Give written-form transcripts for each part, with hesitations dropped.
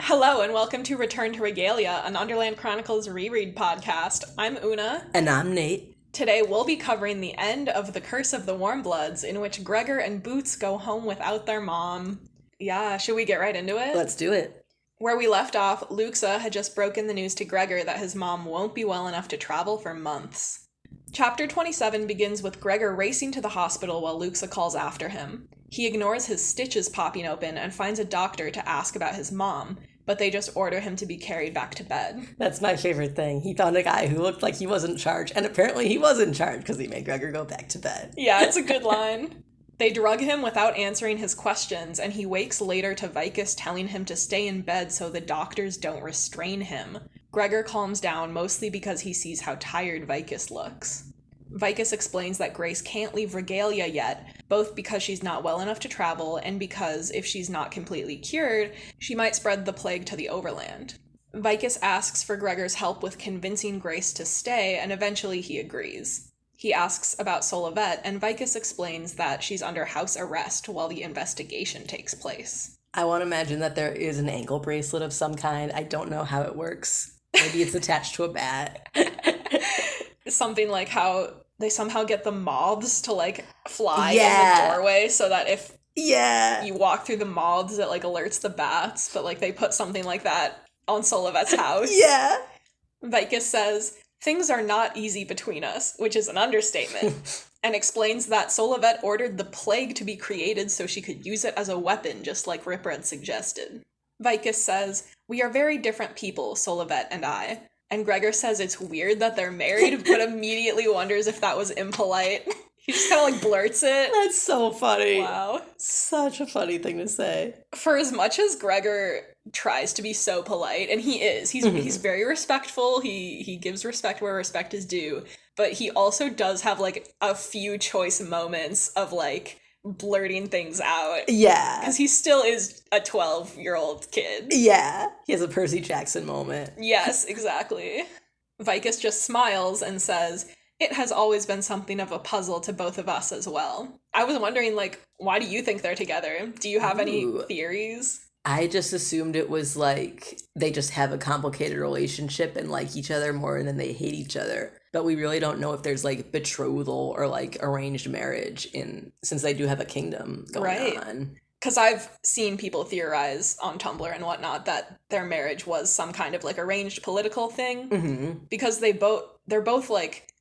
Hello and welcome to Return to Regalia, an Underland Chronicles reread podcast. I'm Una. And I'm Nate. Today we'll be covering the end of The Curse of the Warmbloods, in which Gregor and Boots go home without their mom. Yeah, should we get right into it? Let's do it. Where we left off, Luxa had just broken the news to Gregor that his mom won't be well enough to travel for months. Chapter 27 begins with Gregor racing to the hospital while Luxa calls after him. He ignores his stitches popping open and finds a doctor to ask about his mom, but they just order him to be carried back to bed. That's my favorite thing. He found a guy who looked like he was in charge, and apparently he was in charge because he made Gregor go back to bed. Yeah, it's a good line. They drug him without answering his questions, and he wakes later to Vicus telling him to stay in bed so the doctors don't restrain him. Gregor calms down mostly because he sees how tired Vicus looks. Vicus explains that Grace can't leave Regalia yet, both because she's not well enough to travel and because if she's not completely cured, she might spread the plague to the overland. Vicus asks for Gregor's help with convincing Grace to stay, and eventually he agrees. He asks about Solivet, and Vicus explains that she's under house arrest while the investigation takes place. I want to imagine that there is an ankle bracelet of some kind. I don't know how it works. Maybe it's attached to a bat. Something like how they somehow get the moths to, fly in the doorway so that if you walk through the moths, it, alerts the bats. But, they put something like that on Solivet's house. Yeah. Vicus says, "Things are not easy between us," which is an understatement, and explains that Solivet ordered the plague to be created so she could use it as a weapon, just like Ripper had suggested. Vicus says, "We are very different people, Solivet and I." And Gregor says it's weird that they're married, but immediately wonders if that was impolite. He just kind of blurts it. That's so funny. Wow. Such a funny thing to say. For as much as Gregor tries to be so polite, and he is, he's very respectful, he gives respect where respect is due, but he also does have, a few choice moments of, blurting things out. Yeah. Because he still is a 12-year-old kid. Yeah. He has a Percy Jackson moment. Yes, exactly. Vicus just smiles and says, "It has always been something of a puzzle to both of us as well." I was wondering, why do you think they're together? Do you have any theories? I just assumed it was, they just have a complicated relationship and like each other more than they hate each other. But we really don't know if there's, betrothal or, arranged marriage since they do have a kingdom going on. Because I've seen people theorize on Tumblr and whatnot that their marriage was some kind of, arranged political thing. Mm-hmm. Because they're both,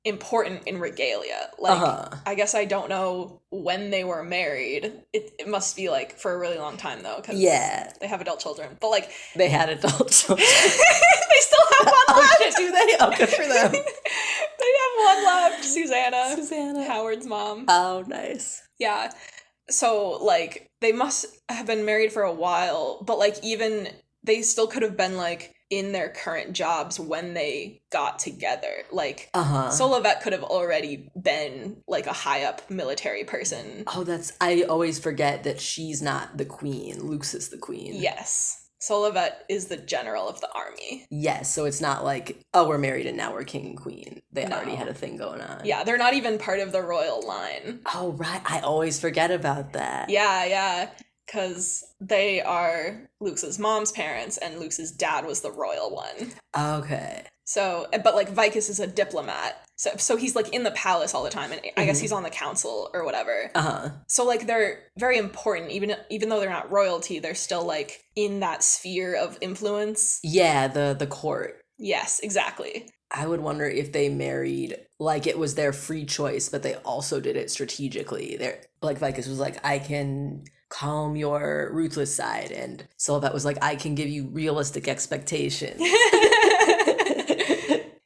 important in Regalia. I guess I don't know when they were married. It must be, for a really long time, though. Cause they have adult children. But, they had adult children. They still have one left! Oh, do they? Oh, good for them. They have one left. Susanna. Howard's mom. Oh, nice. Yeah. So, they must have been married for a while, but, even they still could have been, in their current jobs when they got together. Solivet could have already been, a high-up military person. Oh, I always forget that she's not the queen. Luke's is the queen. Yes. Solivet is the general of the army. Yes, so it's not we're married and now we're king and queen. They already had a thing going on. Yeah, they're not even part of the royal line. Oh, right. I always forget about that. Yeah. Because they are Lux's mom's parents, and Lux's dad was the royal one. Okay. So, but, Vicus is a diplomat. So he's, in the palace all the time, and I guess he's on the council or whatever. Uh-huh. So, they're very important. Even though they're not royalty, they're still, in that sphere of influence. Yeah, the court. Yes, exactly. I would wonder if they married, it was their free choice, but they also did it strategically. Vicus was I can calm your ruthless side, and Solivet was I can give you realistic expectations.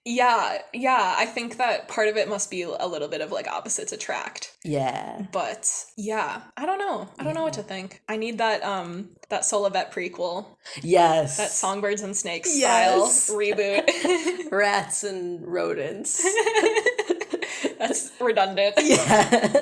Yeah, I think that part of it must be a little bit of opposites attract. Yeah. But yeah, I don't know what to think. I need that Solivet prequel. Yes. That Songbirds and Snakes style reboot. Rats and rodents. That's redundant. Yeah.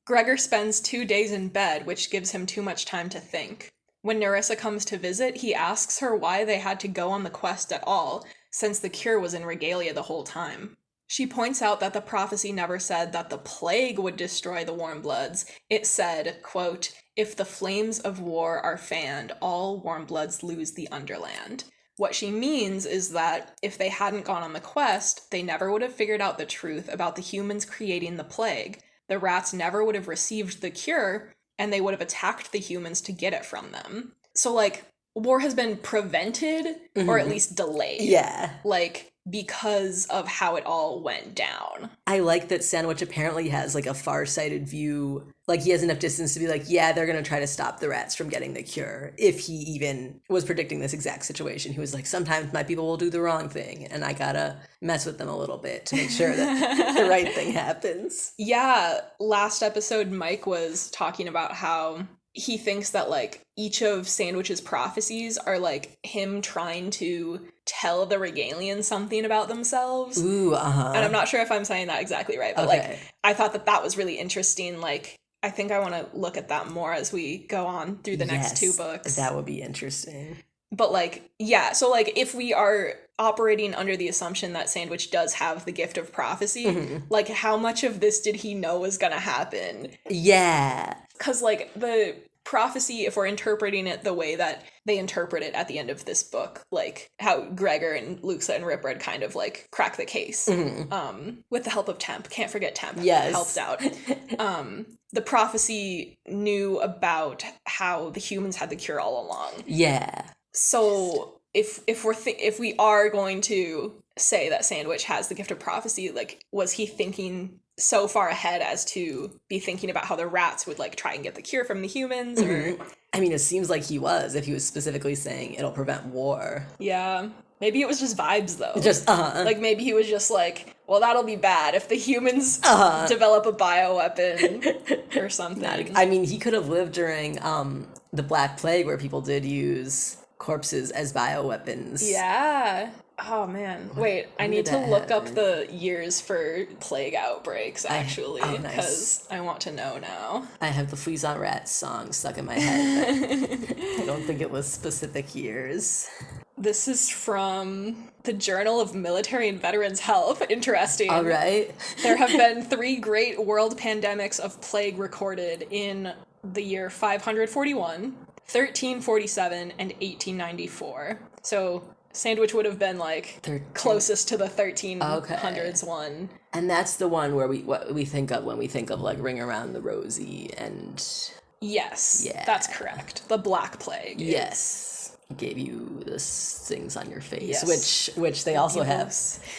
Gregor spends 2 days in bed, which gives him too much time to think. When Nerissa comes to visit, he asks her why they had to go on the quest at all, since the cure was in Regalia the whole time. She points out that the prophecy never said that the plague would destroy the Warmbloods. It said, quote, if the flames of war are fanned, all Warmbloods lose the Underland. What she means is that if they hadn't gone on the quest, they never would have figured out the truth about the humans creating the plague. The rats never would have received the cure, and they would have attacked the humans to get it from them. So, like, war has been prevented, or at least delayed. Yeah. Like, because of how it all went down. I like that Sandwich apparently has, like, a far-sighted view. Like, he has enough distance to be like, yeah, they're going to try to stop the rats from getting the cure. If he even was predicting this exact situation. He was like, sometimes my people will do the wrong thing, and I gotta mess with them a little bit to make sure that the right thing happens. Yeah, last episode, Mike was talking about how he thinks that, like, each of Sandwich's prophecies are, like, him trying to tell the Regalians something about themselves. Ooh, uh-huh. And I'm not sure if I'm saying that exactly right, but, like, I thought that was really interesting. Like, I think I want to look at that more as we go on through the next two books. That would be interesting. But, like, yeah, so, like, if we are operating under the assumption that Sandwich does have the gift of prophecy, like, how much of this did he know was gonna happen? Yeah. Because, like, the prophecy, if we're interpreting it the way that they interpret it at the end of this book, like how Gregor and Luxa and Ripred kind of, like, crack the case, with the help of Temp. Can't forget Temp. Yes. Helped out. The prophecy knew about how the humans had the cure all along. Yeah. So if we are going to say that Sandwich has the gift of prophecy, like, was he thinking so far ahead as to be thinking about how the rats would, like, try and get the cure from the humans? Or I mean, it seems like he was, if he was specifically saying it'll prevent war. Yeah. Maybe it was just vibes, though. Just, Like, maybe he was just like, well, that'll be bad if the humans develop a bioweapon or something. I mean, he could have lived during the Black Plague, where people did use corpses as bioweapons. Yeah. Oh, man. Wait, I need to look up the years for plague outbreaks, actually, because I want to know now. I have the Fleas on Rats song stuck in my head. I don't think it was specific years. This is from the Journal of Military and Veterans Health. Interesting. All right. There have been 3 great world pandemics of plague recorded in the year 541, 1347, and 1894. So Sandwich would have been, like, closest to the 1300s one. And that's the one where what we think of when we think of, like, Ring Around the Rosie and... Yes, that's correct. The Black Plague. Yes. Gave you the things on your face, which they also have.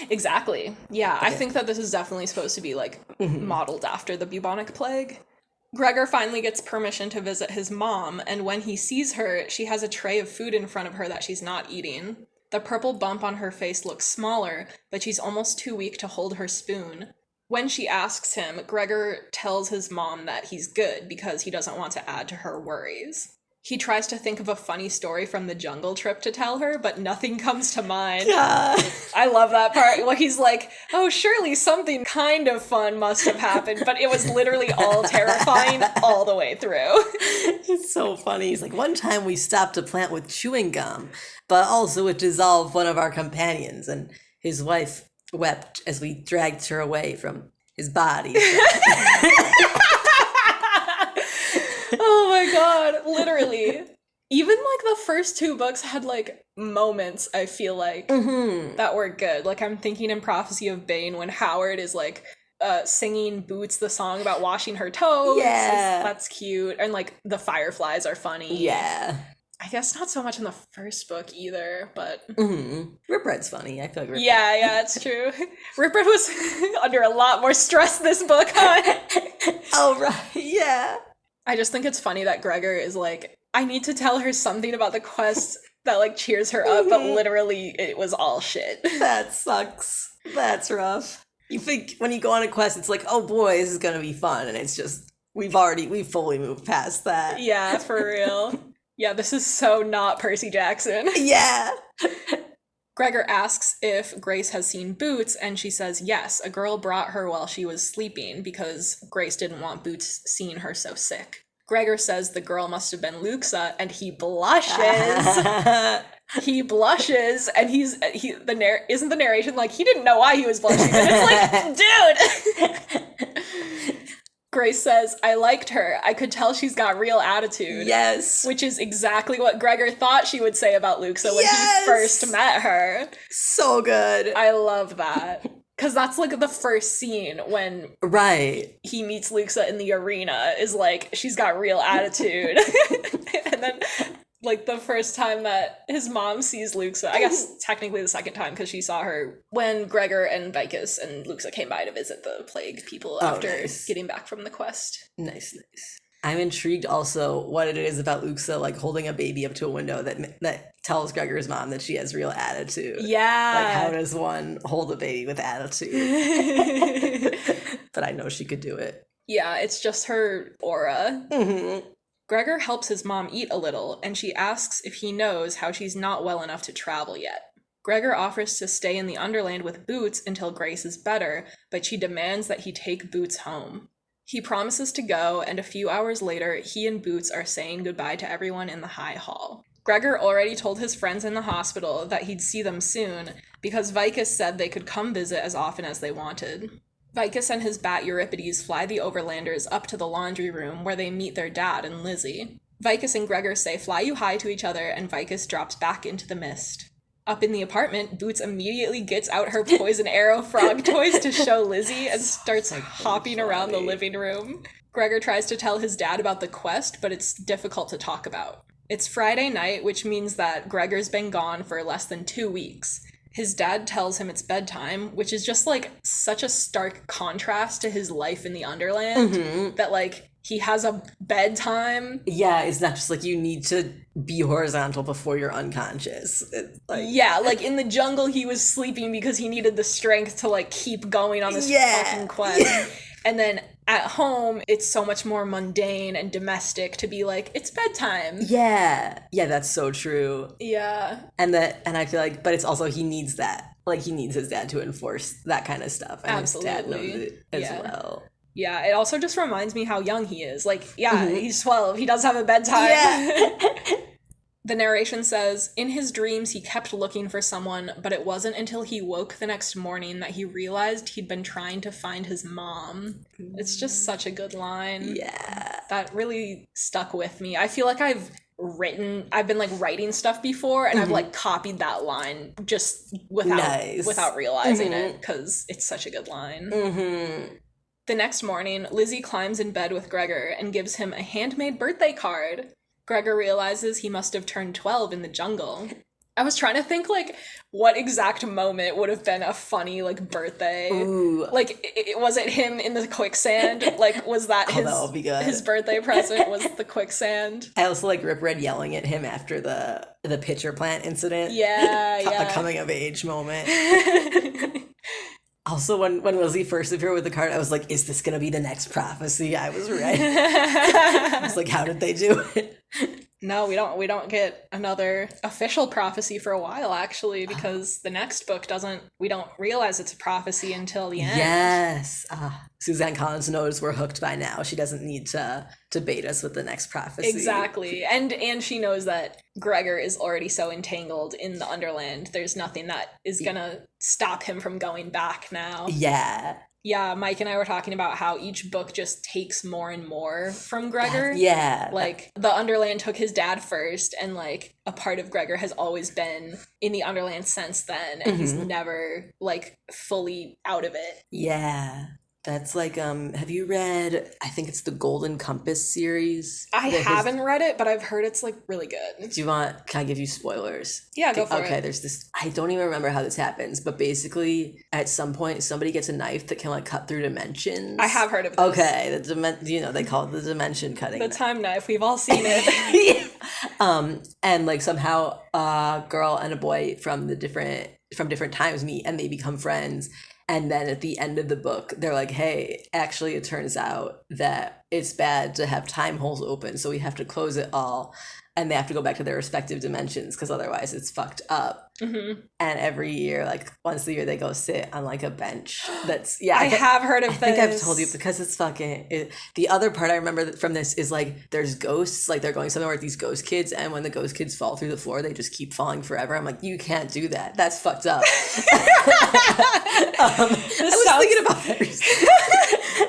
Exactly. Yeah, I think that this is definitely supposed to be, like, modeled after the bubonic plague. Gregor finally gets permission to visit his mom, and when he sees her, she has a tray of food in front of her that she's not eating. The purple bump on her face looks smaller, but she's almost too weak to hold her spoon. When she asks him, Gregor tells his mom that he's good because he doesn't want to add to her worries. He tries to think of a funny story from the jungle trip to tell her, but nothing comes to mind. I love that part. Well, he's like, oh, surely something kind of fun must have happened, but it was literally all terrifying all the way through. It's so funny. He's like, one time we stopped a plant with chewing gum, but also it dissolved one of our companions, and his wife wept as we dragged her away from his body. Oh my god, literally. Even, like, the first 2 books had, like, moments, I feel like, that were good. Like, I'm thinking in Prophecy of Bane when Howard is, like, singing Boots the song about washing her toes. Yeah. That's cute. And, like, the fireflies are funny. Yeah. I guess not so much in the first book either, but... Ripred's funny. I feel like Ripred. Yeah, it's true. Ripred was under a lot more stress this book, huh? Oh, right. Yeah. I just think it's funny that Gregor is like, I need to tell her something about the quest that, like, cheers her up, but literally it was all shit. That sucks. That's rough. You think when you go on a quest, it's like, oh boy, this is gonna be fun, and it's just, we've fully moved past that. Yeah, for real. Yeah, this is so not Percy Jackson. Yeah. Gregor asks if Grace has seen Boots, and she says yes, a girl brought her while she was sleeping because Grace didn't want Boots seeing her so sick. Gregor says the girl must have been Luxa, and he blushes. He blushes, and isn't the narration like, he didn't know why he was blushing, and it's like, dude! Grace says, I liked her. I could tell she's got real attitude. Yes. Which is exactly what Gregor thought she would say about Luxa when he first met her. So good. I love that. Because that's like the first scene when he meets Luxa in the arena is like, she's got real attitude. And then like the first time that his mom sees Luxa, I guess technically the second time because she saw her when Gregor and Vicus and Luxa came by to visit the plague people after getting back from the quest. Nice. I'm intrigued also what it is about Luxa like holding a baby up to a window that tells Gregor's mom that she has real attitude. Yeah. Like how does one hold a baby with attitude? But I know she could do it. Yeah, it's just her aura. Mm-hmm. Gregor helps his mom eat a little, and she asks if he knows how she's not well enough to travel yet. Gregor offers to stay in the Underland with Boots until Grace is better, but she demands that he take Boots home. He promises to go, and a few hours later, he and Boots are saying goodbye to everyone in the High Hall. Gregor already told his friends in the hospital that he'd see them soon, because Vicus said they could come visit as often as they wanted. Vicus and his bat Euripides fly the Overlanders up to the laundry room where they meet their dad and Lizzie. Vicus and Gregor say fly you high to each other, and Vicus drops back into the mist. Up in the apartment, Boots immediately gets out her poison arrow frog toys to show Lizzie and starts hopping around the living room. Gregor tries to tell his dad about the quest, but it's difficult to talk about. It's Friday night, which means that Gregor's been gone for less than 2 weeks. His dad tells him it's bedtime, which is just, like, such a stark contrast to his life in the Underland, that, like, he has a bedtime. Yeah, it's not just, like, you need to be horizontal before you're unconscious. It's like... Yeah, like, in the jungle, he was sleeping because he needed the strength to, like, keep going on this fucking quest. Yeah. And then at home, it's so much more mundane and domestic to be like, it's bedtime. Yeah. Yeah, that's so true. Yeah. And I feel like, but it's also, he needs that. Like, he needs his dad to enforce that kind of stuff. And absolutely. His dad knows it as well. Yeah, it also just reminds me how young he is. Like, yeah, he's 12. He does have a bedtime. Yeah. The narration says, in his dreams, he kept looking for someone, but it wasn't until he woke the next morning that he realized he'd been trying to find his mom. It's just such a good line. Yeah. That really stuck with me. I feel like I've been like writing stuff before, and I've like copied that line just without realizing it, because it's such a good line. The next morning, Lizzie climbs in bed with Gregor and gives him a handmade birthday card. Gregor realizes he must have turned 12 in the jungle. I was trying to think, like, what exact moment would have been a funny, like, birthday. Ooh. Like, was it him in the quicksand? Like, was that his birthday present was the quicksand? I also like Rip Red yelling at him after the pitcher plant incident. Yeah. A coming of age moment. Also, when Lizzie first appeared with the card, I was like, is this going to be the next prophecy? I was ready. I was like, how did they do it? No, we don't get another official prophecy for a while, actually, because the next book we don't realize it's a prophecy until the end. Yes. Suzanne Collins knows we're hooked by now. She doesn't need to bait us with the next prophecy. Exactly. And she knows that Gregor is already so entangled in the Underland. There's nothing that is gonna stop him from going back now. Yeah. Yeah, Mike and I were talking about how each book just takes more and more from Gregor. Yeah. Like, the Underland took his dad first, and, like, a part of Gregor has always been in the Underland since then, and he's never, like, fully out of it. Yeah. That's like, have you read, I think it's the Golden Compass series? I haven't read it, but I've heard it's, like, really good. Can I give you spoilers? Yeah, go for it. Okay, there's this, I don't even remember how this happens, but basically, at some point, somebody gets a knife that can, like, cut through dimensions. I have heard of this. Okay, they call it the dimension cutting. The time knife, we've all seen it. And, like, somehow a girl and a boy from different times meet, and they become friends. And then at the end of the book, they're like, hey, actually, it turns out that it's bad to have time holes open, so we have to close it all. And they have to go back to their respective dimensions because otherwise it's fucked up. And every year, like, once a year, they go sit on, like, a bench. I have heard of this. I think I've told you because it's fucking... The other part I remember from this is, like, there's ghosts. Like, they're going somewhere with these ghost kids, and when the ghost kids fall through the floor, they just keep falling forever. I'm like, you can't do that. That's fucked up. I was thinking about that recently.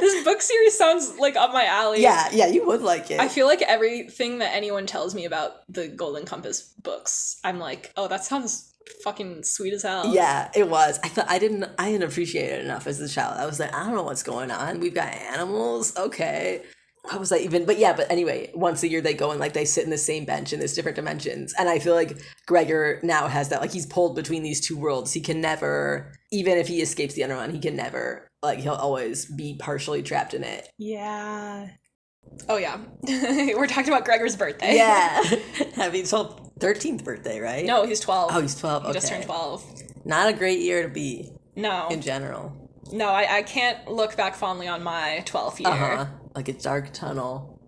This book series sounds like up my alley. Yeah, you would like it. I feel like everything that anyone tells me about the Golden Compass books, I'm like, oh, that sounds fucking sweet as hell. Yeah, it was. I didn't appreciate it enough as a child. I was like, I don't know what's going on. We've got animals. Okay. How was I even? But anyway, once a year they go and like they sit in the same bench in this different dimensions. And I feel like Gregor now has that, like he's pulled between these two worlds. He can never, even if he escapes the Underland, he can never, like he'll always be partially trapped in it. Yeah. Oh yeah. We're talking about Gregor's birthday. Yeah. Happy 13th birthday, right? No, he's 12. Oh, he's 12. Okay. He just turned 12. Not a great year to be. No. In general. No, I can't look back fondly on my 12th year. Like a dark tunnel.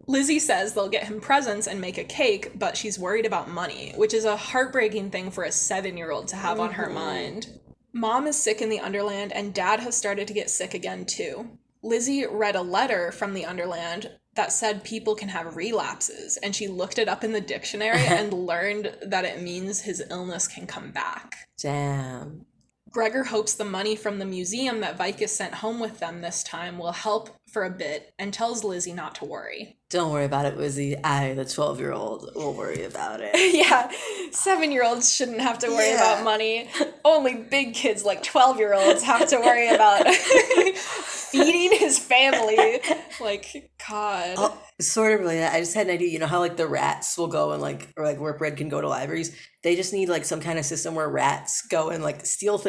Lizzie says they'll get him presents and make a cake, but she's worried about money, which is a heartbreaking thing for a 7-year-old to have on her mind. Mom is sick in the Underland, and Dad has started to get sick again, too. Lizzie read a letter from the Underland that said people can have relapses, and she looked it up in the dictionary and learned that it means his illness can come back. Damn. Gregor hopes the money from the museum that Vicus sent home with them this time will help for a bit and tells Lizzie not to worry. Don't worry about it, Lizzie. I, the 12-year-old, will worry about it. Yeah, 7-year-olds shouldn't have to worry about money. Only big kids like 12-year-olds have to worry about feeding his family. Like, God. Oh, sort of related. I just had an idea. You know how like the rats will go and like, or like Rip Red can go to libraries? They just need like some kind of system where rats go and like steal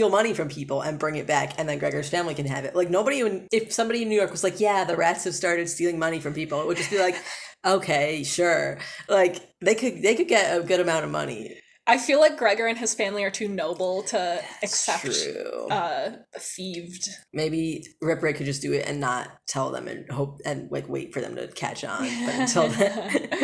money from people and bring it back, and then Gregor's family can have it. Like nobody even, if somebody in New York was like, yeah, the rats have started stealing money from people, it would just be like, okay, sure. Like they could get a good amount of money. I feel like Gregor and his family are too noble to accept thieved. Maybe Rip Ray could just do it and not tell them and hope and like wait for them to catch on. But until then,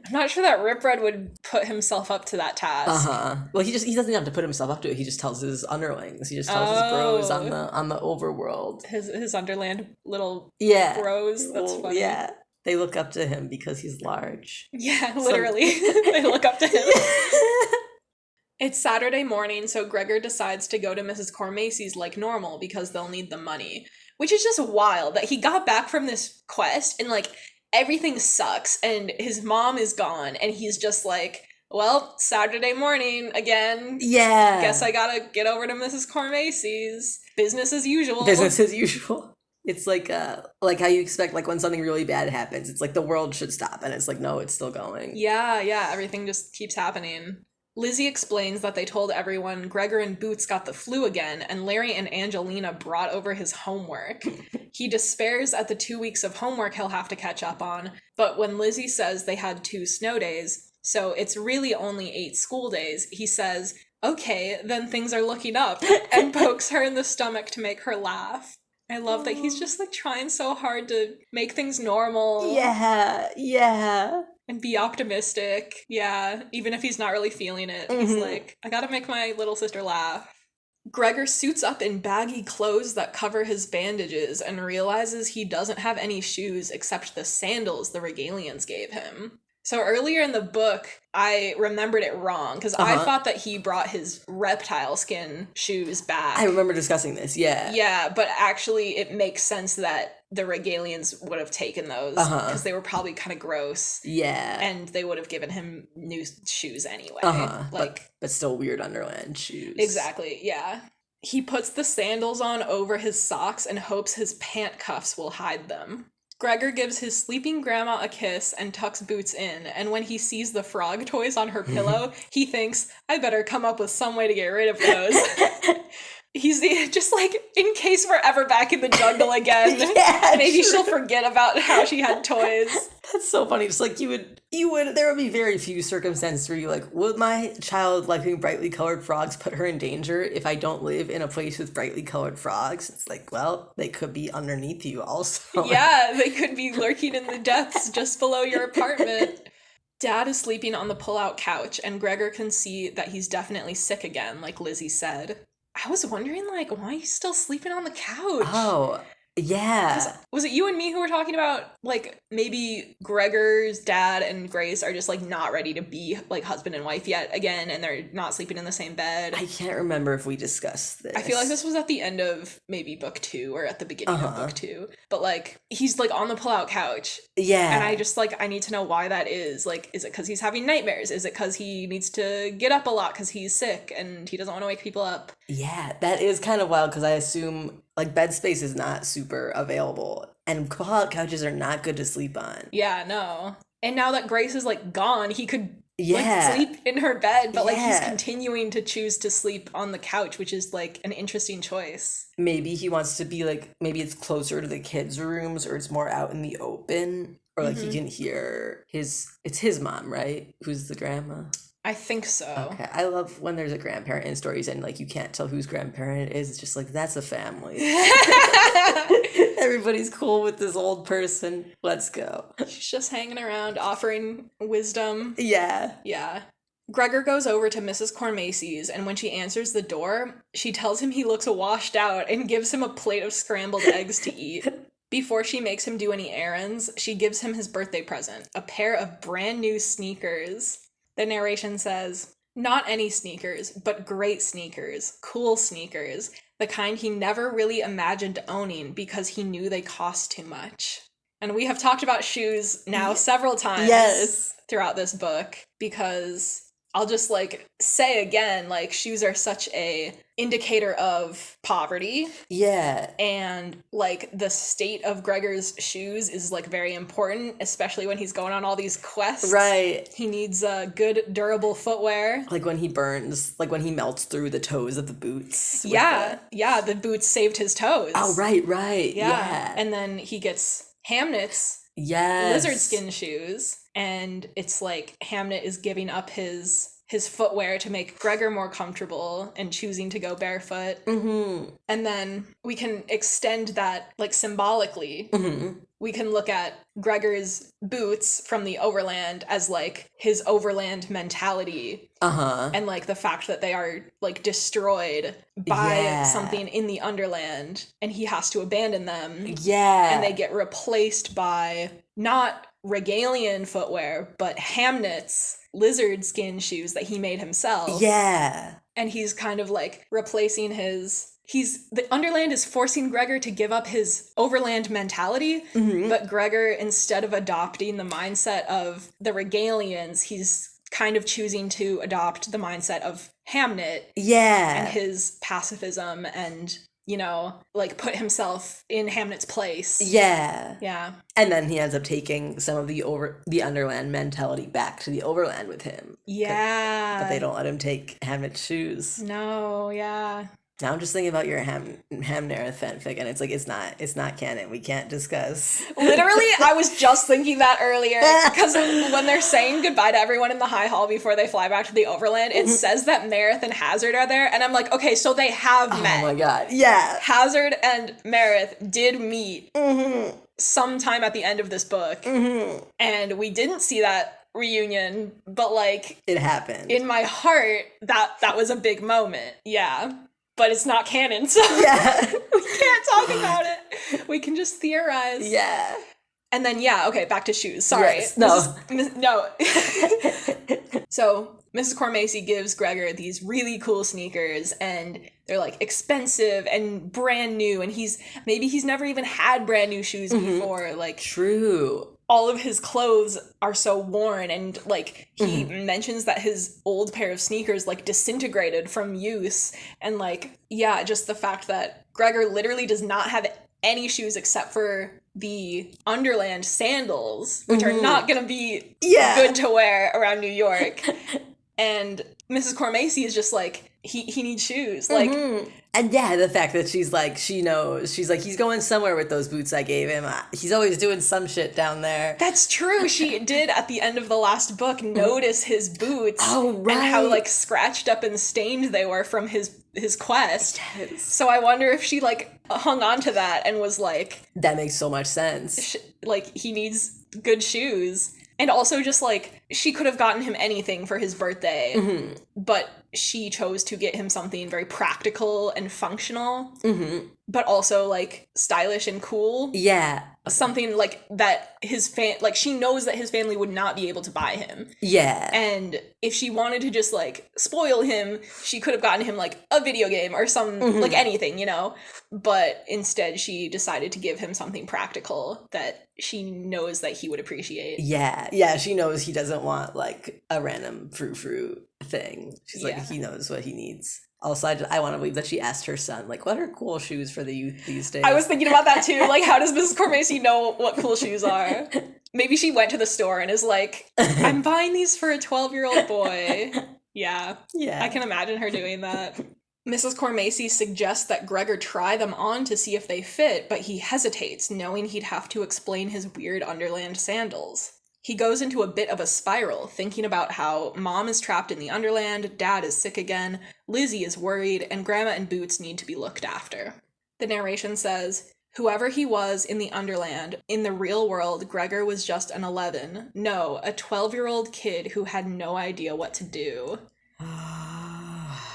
I'm not sure that Rip Red would put himself up to that task. Well, he doesn't have to put himself up to it. He just tells his underlings. He just tells his bros on the overworld. His Underland little bros. That's funny. Yeah. They look up to him because he's large. Yeah, literally. They look up to him. It's Saturday morning, so Gregor decides to go to Mrs. Cormacy's like normal because they'll need the money. Which is just wild that he got back from this quest and like everything sucks and his mom is gone and he's just like, well, Saturday morning again. Yeah. Guess I gotta get over to Mrs. Cormacy's. Business as usual. Business as usual. It's like how you expect, like when something really bad happens, it's like the world should stop, and it's like, no, it's still going. Yeah, everything just keeps happening. Lizzie explains that they told everyone Gregor and Boots got the flu again, and Larry and Angelina brought over his homework. He despairs at the 2 weeks of homework he'll have to catch up on, but when Lizzie says they had 2 snow days, so it's really only 8 school days, he says, okay, then things are looking up, and pokes her in the stomach to make her laugh. I love that he's just like trying so hard to make things normal. Yeah. And be optimistic. Yeah, even if he's not really feeling it. He's like, I gotta make my little sister laugh. Gregor suits up in baggy clothes that cover his bandages and realizes he doesn't have any shoes except the sandals the Regalians gave him. So earlier in the book, I remembered it wrong because I thought that he brought his reptile skin shoes back. I remember discussing this, yeah. Yeah, but actually it makes sense that the Regalians would have taken those because they were probably kind of gross. Yeah. And they would have given him new shoes anyway. But still weird Underland shoes. Exactly, yeah. He puts the sandals on over his socks and hopes his pant cuffs will hide them. Gregor gives his sleeping grandma a kiss and tucks Boots in, and when he sees the frog toys on her pillow, he thinks, I better come up with some way to get rid of those. He's just like, in case we're ever back in the jungle again, maybe she'll forget about how she had toys. That's so funny. Just like you would, there would be very few circumstances where you like, would my child liking brightly colored frogs put her in danger if I don't live in a place with brightly colored frogs? It's like, well, they could be underneath you also. Yeah, they could be lurking in the depths just below your apartment. Dad is sleeping on the pull-out couch, and Gregor can see that he's definitely sick again, like Lizzie said. I was wondering, like, why are you still sleeping on the couch? Oh, Yeah. Was it you and me who were talking about, like, maybe Gregor's dad and Grace are just, like, not ready to be, like, husband and wife yet again, and they're not sleeping in the same bed? I can't remember if we discussed this. I feel like this was at the end of maybe book 2 or at the beginning of book 2. But, like, he's, like, on the pull-out couch. Yeah. And I just, like, I need to know why that is. Like, is it because he's having nightmares? Is it because he needs to get up a lot because he's sick and he doesn't want to wake people up? Yeah, that is kind of wild because I assume, like, bed space is not super available. And pull-out couches are not good to sleep on. Yeah, no. And now that Grace is, like, gone, he could... Yeah. like, sleep in her bed, but like he's continuing to choose to sleep on the couch, which is like an interesting choice. Maybe he wants to be like, maybe it's closer to the kids' rooms or it's more out in the open, or like he can hear it's his mom, right? Who's the grandma? I think so. Okay. I love when there's a grandparent in stories and like you can't tell whose grandparent it is. It's just like, that's a family. Everybody's cool with this old person. Let's go. She's just hanging around, offering wisdom. Yeah. Yeah. Gregor goes over to Mrs. Cormacy's, and when she answers the door, she tells him he looks washed out and gives him a plate of scrambled eggs to eat. Before she makes him do any errands, she gives him his birthday present, a pair of brand new sneakers. The narration says, "Not any sneakers, but great sneakers, cool sneakers, the kind he never really imagined owning because he knew they cost too much." And we have talked about shoes now several times throughout this book, because I'll just, like, say again, like, shoes are such a indicator of poverty. Yeah. And, like, the state of Gregor's shoes is, like, very important, especially when he's going on all these quests. Right. He needs good, durable footwear. Like when he burns, like when he melts through the toes of the boots. Yeah. Yeah, the boots saved his toes. Oh, right. Yeah. And then he gets Hamnet's lizard skin shoes, and it's like Hamnet is giving up his footwear to make Gregor more comfortable and choosing to go barefoot. Mm-hmm. And then we can extend that, like, symbolically. Mm-hmm. We can look at Gregor's boots from the overland as, like, his overland mentality. Uh-huh. And, like, the fact that they are, like, destroyed by something in the underland, and he has to abandon them. Yeah. And they get replaced by not Regalian footwear, but Hamnet's lizard skin shoes that he made himself. Yeah. And he's kind of, like, replacing the Underland is forcing Gregor to give up his overland mentality, but Gregor, instead of adopting the mindset of the Regalians, he's kind of choosing to adopt the mindset of Hamnet. Yeah. And his pacifism and, you know, like, put himself in Hamnet's place. Yeah. Yeah. And then he ends up taking some of the Underland mentality back to the Overland with him. Yeah. But they don't let him take Hamnet's shoes. No, yeah. Now I'm just thinking about your Hamnereth fanfic, and it's like, it's not canon. We can't discuss. Literally, I was just thinking that earlier, because when they're saying goodbye to everyone in the High Hall before they fly back to the Overland, it says that Mareth and Hazard are there, and I'm like, okay, so they have met. Oh my god, yeah. Hazard and Mareth did meet sometime at the end of this book, and we didn't see that reunion, but, like, it happened. In my heart, that was a big moment. Yeah. But it's not canon, so we can't talk about it. We can just theorize. Yeah. And then, back to shoes. Sorry. Yes, no. No. So, Mrs. Cormacy gives Gregor these really cool sneakers, and they're, like, expensive and brand new, and he's never even had brand new shoes before. Like, true. All of his clothes are so worn, and, like, he mentions that his old pair of sneakers, like, disintegrated from use, and, like, just the fact that Gregor literally does not have any shoes except for the Underland sandals, which are not gonna be good to wear around New York. And Mrs. Cormacy is just like, he needs shoes. Like, and the fact that she's like, she knows, she's like, he's going somewhere with those boots I gave him. He's always doing some shit down there. That's true. She did, at the end of the last book, notice his boots. Oh, right. And how, like, scratched up and stained they were from his quest. Yes. So I wonder if she, like, hung on to that and was like... That makes so much sense. Like, he needs good shoes. And also just, like, she could have gotten him anything for his birthday, Mm-hmm. but she chose to get him something very practical and functional, Mm-hmm. but also, like, stylish and cool. Yeah. Something, like, that she knows that his family would not be able to buy him. Yeah. And if she wanted to just, like, spoil him, she could have gotten him, like, a video game or some, Mm-hmm. like, anything, you know? But instead, she decided to give him something practical that she knows that he would appreciate. Yeah. Yeah, she knows he doesn't want, like, a random frou-frou thing. She's like, he knows what he needs. Also, I want to believe that she asked her son, like, what are cool shoes for the youth these days? I was thinking about that too. Like, how does Mrs. Cormacy know what cool shoes are? Maybe she went to the store and is like, I'm buying these for a 12-year-old boy. Yeah. Yeah. I can imagine her doing that. Mrs. Cormacy suggests that Gregor try them on to see if they fit, but he hesitates, knowing he'd have to explain his weird Underland sandals. He goes into a bit of a spiral, thinking about how Mom is trapped in the Underland, Dad is sick again, Lizzie is worried, and Grandma and Boots need to be looked after. The narration says, whoever he was in the Underland, in the real world, Gregor was just an 11, no, a 12-year-old kid who had no idea what to do.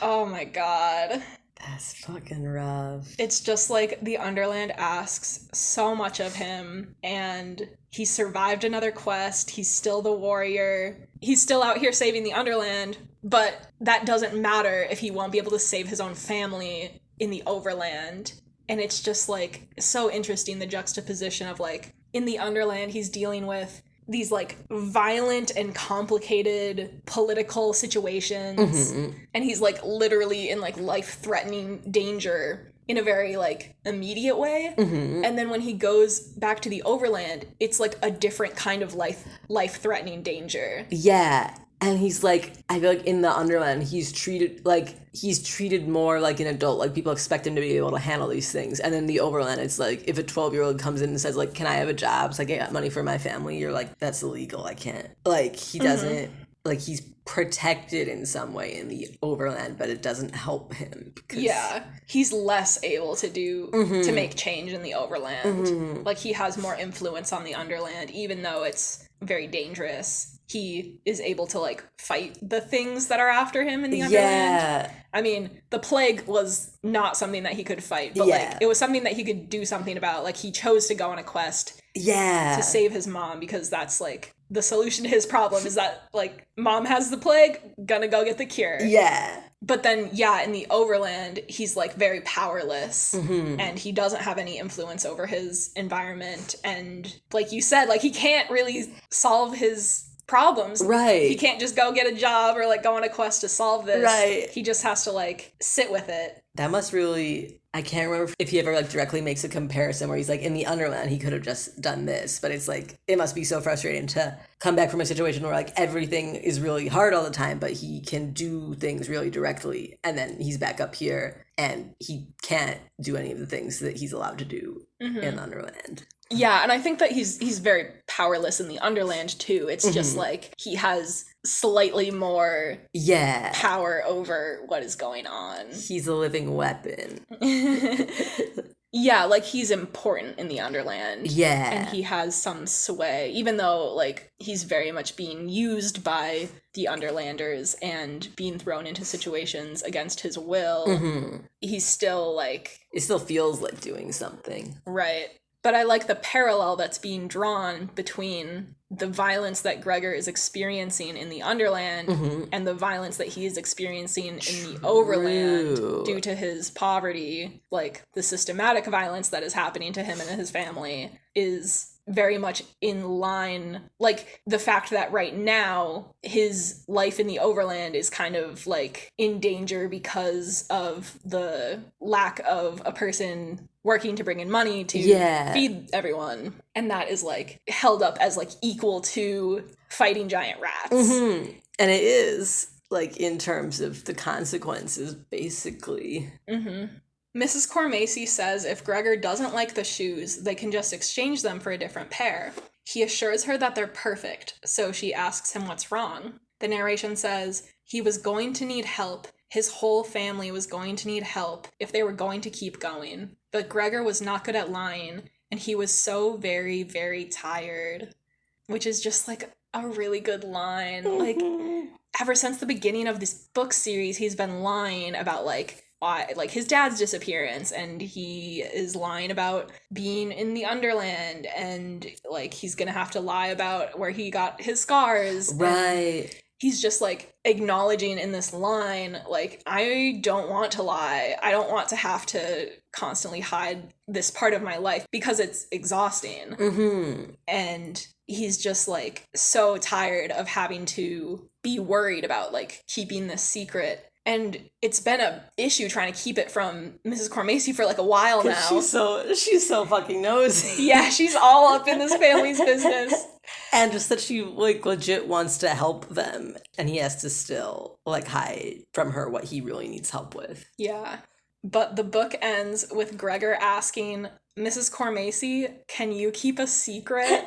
Oh my god. That's fucking rough. It's just like the Underland asks so much of him, and he survived another quest. He's still the warrior. He's still out here saving the Underland, but that doesn't matter if he won't be able to save his own family in the Overland. And it's just, like, so interesting, the juxtaposition of, like, in the Underland, he's dealing with these, like, violent and complicated political situations. Mm-hmm. And he's, like, literally in, like, life-threatening danger in a very, like, immediate way. Mm-hmm. And then when he goes back to the Overland, it's, like, a different kind of life-threatening danger. Yeah. And he's like, I feel like in the Underland, he's treated more like an adult. Like, people expect him to be able to handle these things. And then the Overland, it's like, if a 12-year-old comes in and says, like, can I have a job so I can get money for my family? You're like, that's illegal. I can't. Like, he doesn't, like, he's protected in some way in the Overland, but it doesn't help him. Yeah. He's less able to to make change in the Overland. Mm-hmm. Like, he has more influence on the Underland, even though it's very dangerous. He is able to, like, fight the things that are after him in the Underland. Yeah. I mean, the plague was not something that he could fight, but, like, it was something that he could do something about. Like, he chose to go on a quest to save his mom, because that's, like, the solution to his problem is that, like, Mom has the plague, gonna go get the cure. Yeah. But then, yeah, in the Overland, he's, like, very powerless, and he doesn't have any influence over his environment, and, like you said, like, he can't really solve his problems. Right. He can't just go get a job or, like, go on a quest to solve this. Right. He just has to, like, sit with it. That must really... I can't remember if he ever, like, directly makes a comparison where he's like, in the Underland, he could have just done this. But it's like, it must be so frustrating to come back from a situation where, like, everything is really hard all the time, but he can do things really directly. And then he's back up here, and he can't do any of the things that he's allowed to do in the Underland. Yeah, and I think that he's very powerless in the Underland, too. It's just, like, he has slightly more power over what is going on. He's a living weapon. Yeah, like, he's important in the Underland. Yeah. And he has some sway, even though, like, he's very much being used by the Underlanders and being thrown into situations against his will. He's still, like... It still feels like doing something. Right. But I like the parallel that's being drawn between the violence that Gregor is experiencing in the Underland and the violence that he is experiencing in the Overland due to his poverty. Like, the systematic violence that is happening to him and his family is very much in line. Like, the fact that right now his life in the Overland is kind of, like, in danger because of the lack of a person working to bring in money to feed everyone. And that is, like, held up as, like, equal to fighting giant rats. And it is, like, in terms of the consequences, basically. Mrs. Cormacy says if Gregor doesn't like the shoes, they can just exchange them for a different pair. He assures her that they're perfect, so she asks him what's wrong. The narration says, he was going to need help. His whole family was going to need help if they were going to keep going. But Gregor was not good at lying, and he was so very, very tired. Which is just, like, a really good line. Like, ever since the beginning of this book series, he's been lying about, like, why, like, his dad's disappearance, and he is lying about being in the Underland, and, like, he's gonna have to lie about where he got his scars. Right. He's just, like, acknowledging in this line, like, I don't want to lie. I don't want to have to constantly hide this part of my life because it's exhausting. Mm-hmm. And he's just, like, so tired of having to be worried about, like, keeping this secret. And it's been a issue trying to keep it from Mrs. Cormacy for, like, a while now. She's so fucking nosy. Yeah, she's all up in this family's business. And just that she, like, legit wants to help them. And he has to still, like, hide from her what he really needs help with. Yeah. But the book ends with Gregor asking, Mrs. Cormacy, can you keep a secret?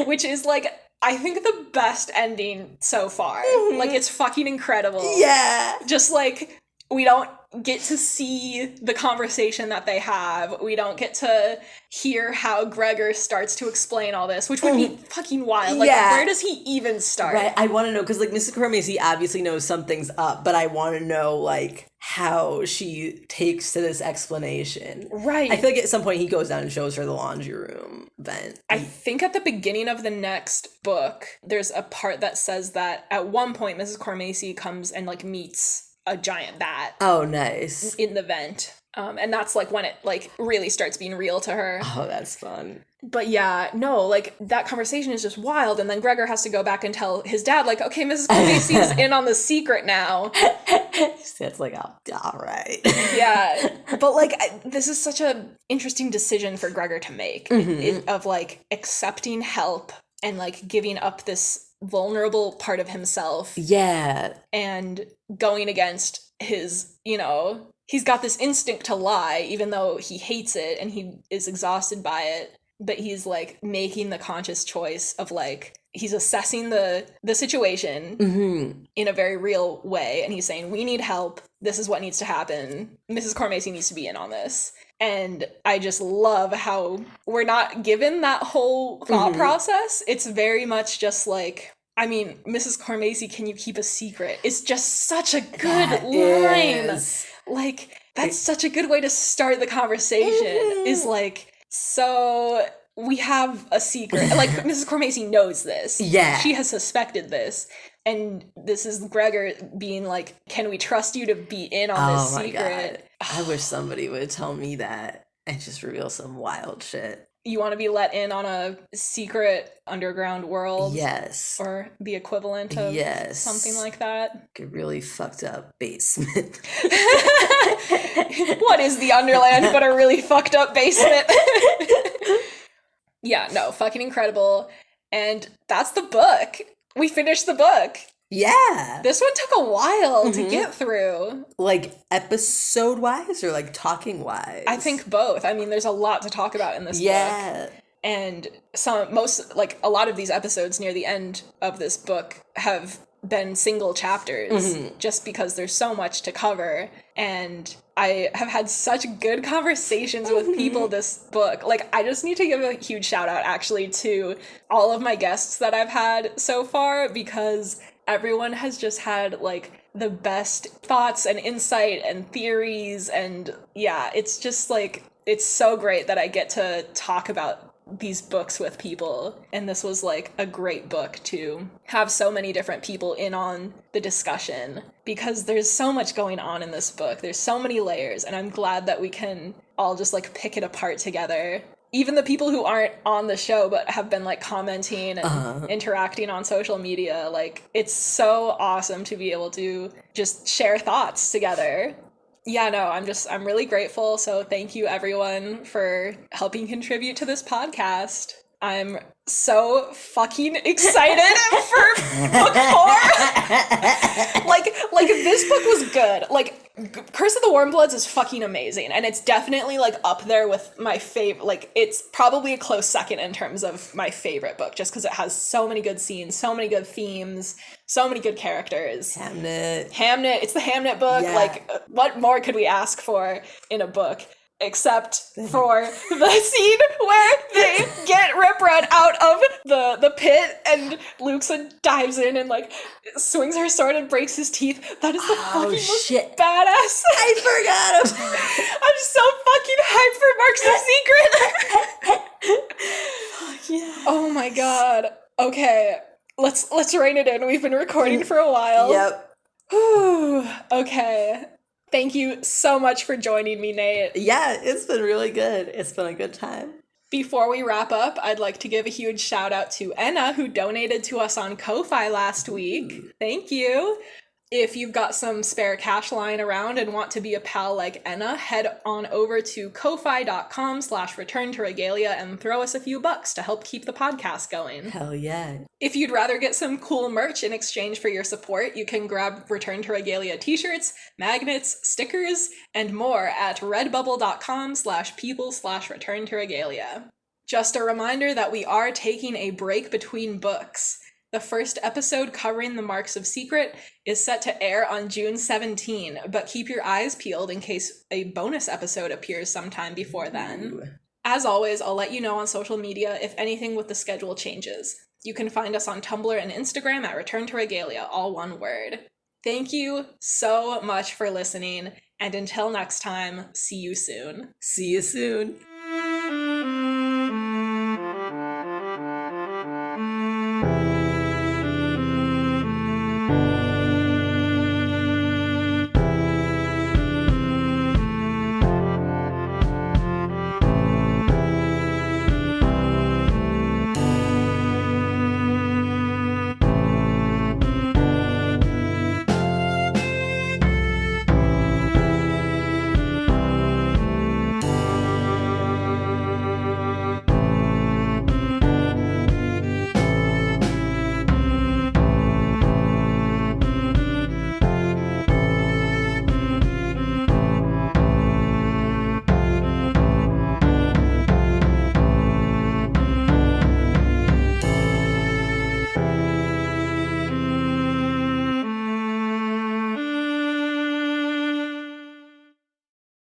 Which is, like, I think the best ending so far. Mm-hmm. Like, it's fucking incredible. Yeah. Just, like, we don't get to see the conversation that they have. We don't get to hear how Gregor starts to explain all this, which would be fucking wild. Like, where does he even start? Right, I want to know, because, like, Mrs. Cormacy obviously knows something's up, but I want to know, like, how she takes to this explanation. Right. I feel like at some point he goes down and shows her the laundry room vent. I think at the beginning of the next book, there's a part that says that at one point Mrs. Cormacy comes and, like, meets a giant bat. Oh, nice. In the vent. And that's, like, when it, like, really starts being real to her. Oh, that's fun. But yeah, no, like, that conversation is just wild, and then Gregor has to go back and tell his dad, like, okay, Mrs. Cormacy's in on the secret now. It's like, oh, all right. Yeah, but, like, this is such a interesting decision for Gregor to make, of, like, accepting help and, like, giving up this vulnerable part of himself. Yeah. And going against his, you know, he's got this instinct to lie, even though he hates it and he is exhausted by it. But he's, like, making the conscious choice of, like, he's assessing the situation in a very real way. And he's saying, we need help. This is what needs to happen. Mrs. Cormacy needs to be in on this. And I just love how we're not given that whole thought process. It's very much just like, I mean, Mrs. Cormacy, can you keep a secret? It's just such a good line. Like, that's such a good way to start the conversation. Is like, so we have a secret. Like, Mrs. Cormacy knows this. Yeah. She has suspected this. And this is Gregor being like, can we trust you to be in on this secret? God. I wish somebody would tell me that and just reveal some wild shit. You want to be let in on a secret underground world? Yes. Or the equivalent of something like that? Like a really fucked up basement. What is the Underland but a really fucked up basement? Yeah, no, fucking incredible. And that's the book. We finished the book. Yeah. This one took a while to get through. Like, episode-wise or, like, talking-wise? I think both. I mean, there's a lot to talk about in this book. And a lot of these episodes near the end of this book have been single chapters just because there's so much to cover. And I have had such good conversations with people this book. Like, I just need to give a huge shout out actually to all of my guests that I've had so far, because everyone has just had, like, the best thoughts and insight and theories. And yeah, it's just, like, it's so great that I get to talk about these books with people. And this was, like, a great book to have so many different people in on the discussion, because there's so much going on in this book. There's so many layers, and I'm glad that we can all just, like, pick it apart together. Even the people who aren't on the show but have been, like, commenting and interacting on social media, like, it's so awesome to be able to just share thoughts together. Yeah, no, I'm really grateful. So thank you everyone for helping contribute to this podcast. I'm so fucking excited for book 4. like this book was good. Like, Curse of the Warmbloods is fucking amazing, and it's definitely, like, up there with my favorite. Like, it's probably a close second in terms of my favorite book, just because it has so many good scenes, so many good themes, so many good characters. Hamnet. It's the Hamnet book. Yeah. Like, what more could we ask for in a book? except for the scene where they get Rip Run out of the pit and Luxa dives in and like swings her sword and breaks his teeth. That is the fucking most badass. I forgot him. I'm so fucking hyped for Marks of Secret. Fuck yeah. Oh my god. Okay, let's rein it in. We've been recording for a while. Yep. Whew. Okay. Thank you so much for joining me, Nate. Yeah, it's been really good. It's been a good time. Before we wrap up, I'd like to give a huge shout out to Enna, who donated to us on Ko-Fi last week. Thank you. If you've got some spare cash lying around and want to be a pal like Enna, head on over to ko-fi.com/returntoregalia and throw us a few bucks to help keep the podcast going. Hell yeah. If you'd rather get some cool merch in exchange for your support, you can grab Return to Regalia t-shirts, magnets, stickers, and more at redbubble.com/people/returntoregalia. Just a reminder that we are taking a break between books. The first episode covering the Marks of Secret is set to air on June 17, but keep your eyes peeled in case a bonus episode appears sometime before then. Ooh. As always, I'll let you know on social media if anything with the schedule changes. You can find us on Tumblr and Instagram at Return to Regalia, all one word. Thank you so much for listening, and until next time, see you soon. See you soon.